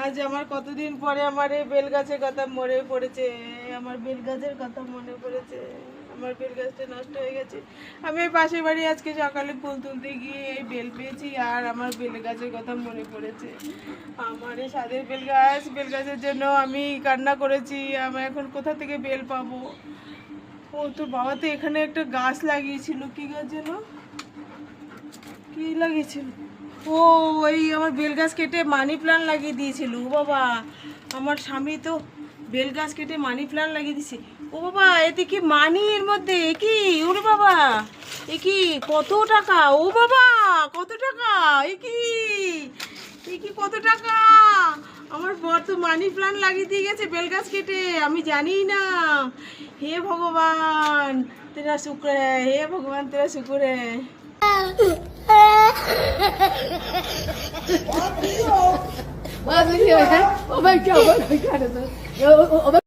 আজ আমার কতদিন পরে আমার এই বেল গাছের কথা মনে পড়েছে। আমার বেল গাছের কথা মনে পড়েছে। আমার বেল গাছটা নষ্ট হয়ে গেছে। আমি এই পাশের বাড়ি আজকে সকালে ফুল তুলতে গিয়ে এই বেল পেয়েছি, আর আমার বেল গাছের কথা মনে পড়েছে। আমার এই স্বাদের বেল গাছের জন্য আমি কান্না করেছি। আমি এখন কোথা থেকে বেল পাবো? ও তোর বাবা তো এখানে একটা গাছ লাগিয়েছিল, কি গাছ যেন, কি লাগিয়েছিল? ও ওই আমার বেল গাছ কেটে মানি প্ল্যান্ট লাগিয়ে দিয়েছিল। ও বাবা, আমার স্বামী তো বেল গাছ কেটে মানি প্ল্যান্ট লাগিয়ে দিয়েছে। ও বাবা, এতে কি মানি এর মধ্যে? এ কি? ওরে বাবা, এ কি? কত টাকা? ও বাবা, কত টাকা? এ কি? এ কি? কত টাকা? আমার বর তো মানি প্ল্যান্ট লাগিয়ে দিয়ে গেছে বেল গাছ কেটে, আমি জানি না। হে ভগবান তেরা শুক্র হ্যায়, হে ভগবান তেরা শুক্র হ্যায়।